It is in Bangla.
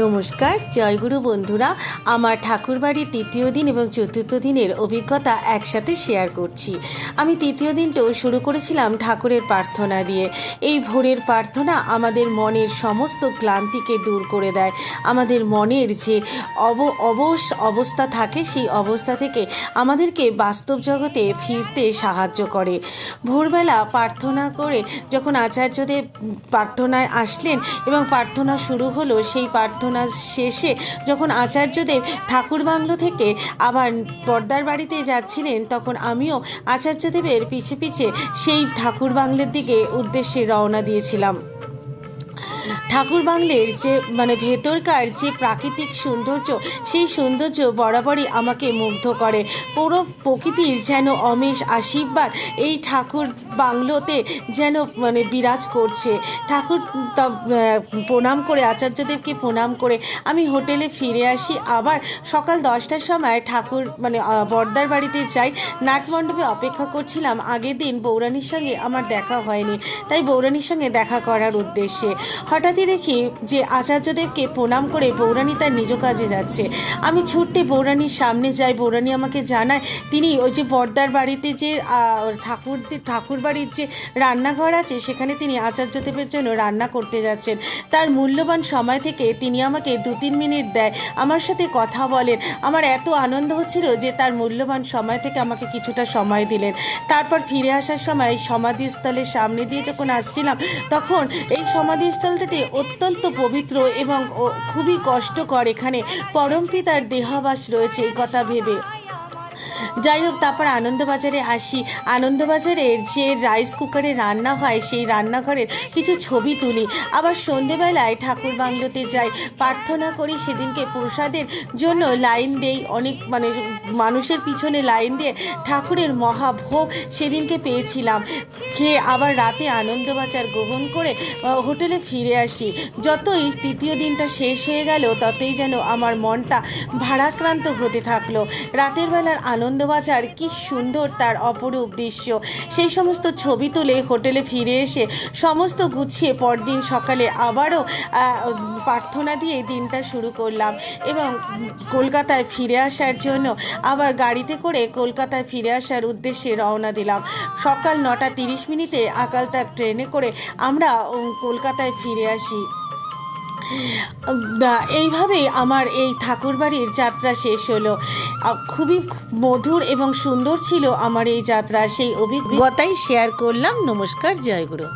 নমস্কার, জয়গুরু বন্ধুরা। আমার ঠাকুরবাড়ির তৃতীয় দিন এবং চতুর্থ দিনের অভিজ্ঞতা একসাথে শেয়ার করছি। আমি তৃতীয় দিনটাও শুরু করেছিলাম ঠাকুরের প্রার্থনা দিয়ে। এই ভোরের প্রার্থনা আমাদের মনের সমস্ত ক্লান্তিকে দূর করে দেয়। আমাদের মনের যে অবস্থা থাকে, সেই অবস্থা থেকে আমাদেরকে বাস্তব জগতে ফিরতে সাহায্য করে। ভোরবেলা প্রার্থনা করে যখন আচার্যদেব প্রার্থনায় আসলেন এবং প্রার্থনা শুরু হলো, সেই প্রার্থনা শেষে যখন আচার্যদেব ঠাকুর বাংলো থেকে আবার পর্দার বাড়িতে যাচ্ছিলেন, তখন আমিও আচার্যদেবের পিছে পিছে সেই ঠাকুর বাংলোর দিকে উদ্দেশ্যে রওনা দিয়েছিলাম। ঠাকুর বাংলের যে ভেতরকার যে প্রাকৃতিক সৌন্দর্য, সেই সৌন্দর্য বরাবরই আমাকে মুগ্ধ করে। পুরো প্রকৃতির যেন অমেষ আশীর্বাদ এই ঠাকুর বাংলোতে যেন বিরাজ করছে। ঠাকুর প্রণাম করে, আচার্যদেবকে প্রণাম করে আমি হোটেলে ফিরে আসি। আবার সকাল 10টার সময় ঠাকুর বর্দার বাড়িতে যাই। নাটমণ্ডপে অপেক্ষা করছিলাম। আগের দিন বৌরানীর সঙ্গে আমার দেখা হয়নি, তাই বৌরানীর সঙ্গে দেখা করার উদ্দেশ্যে হঠাৎই দেখি যে আচার্যদেবকে প্রণাম করে বৌরানী তার নিজ কাজে যাচ্ছে। আমি ছুটতে বৌরানীর সামনে যাই। বৌরানী আমাকে জানায় তিনি ওই যে বর্দার বাড়িতে যে ঠাকুর বাড়ির যে রান্নাঘর আছে, সেখানে তিনি আচার্যদেবের জন্য রান্না করতে যাচ্ছেন। তার মূল্যবান সময় থেকে তিনি আমাকে 2-3 মিনিট দেয়, আমার সাথে কথা বলেন। আমার এত আনন্দ হচ্ছিল যে তার মূল্যবান সময় থেকে আমাকে কিছুটা সময় দিলেন। তারপর ফিরে আসার সময় সমাধিস্থলের সামনে দিয়ে যখন আসছিলাম, তখন এই সমাধিস্থলটি অত্যন্ত পবিত্র এবং খুবই কষ্টকর। এখানে পরমপিতার দেহাবাস রয়েছে এই কথা ভেবে যাই হোক, তারপর আনন্দবাজারে আসি। আনন্দবাজারের যে রাইস কুকারে রান্না হয়, সেই রান্নাঘরের কিছু ছবি তুলি। আবার সন্ধেবেলায় ঠাকুর বাংলোতে যাই, প্রার্থনা করি। সেদিনকে প্রসাদের জন্য লাইন দেই, অনেক মানুষের পিছনে লাইন দিয়ে ঠাকুরের মহাভোগ সেদিনকে পেয়েছিলাম। খেয়ে আবার রাতে আনন্দবাজার গ্রহণ করে হোটেলে ফিরে আসি। যতই তৃতীয় দিনটা শেষ হয়ে গেল, ততই যেন আমার মনটা ভারাক্রান্ত হতে থাকলো। রাতের বেলার আনন্দবাজার কি সুন্দর, তার অপরূপ দৃশ্য। সেই সমস্ত ছবি তুলে হোটেলে ফিরে এসে সমস্ত গুছিয়ে পরদিন সকালে আবারও প্রার্থনা দিয়ে দিনটা শুরু করলাম এবং কলকাতায় ফিরে আসার জন্য আবার গাড়িতে করে কলকাতায় ফিরে আসার উদ্দেশ্যে রওনা দিলাম। সকাল 9:30 আকালতাক ট্রেনে করে আমরা কলকাতায় ফিরে আসি। এইভাবেই আমার এই ঠাকুরবাড়ির যাত্রা শেষ হলো। খুবই মধুর এবং সুন্দর ছিল আমার এই যাত্রা। সেই অভিজ্ঞতাই শেয়ার করলাম। নমস্কার, জয়গুরু।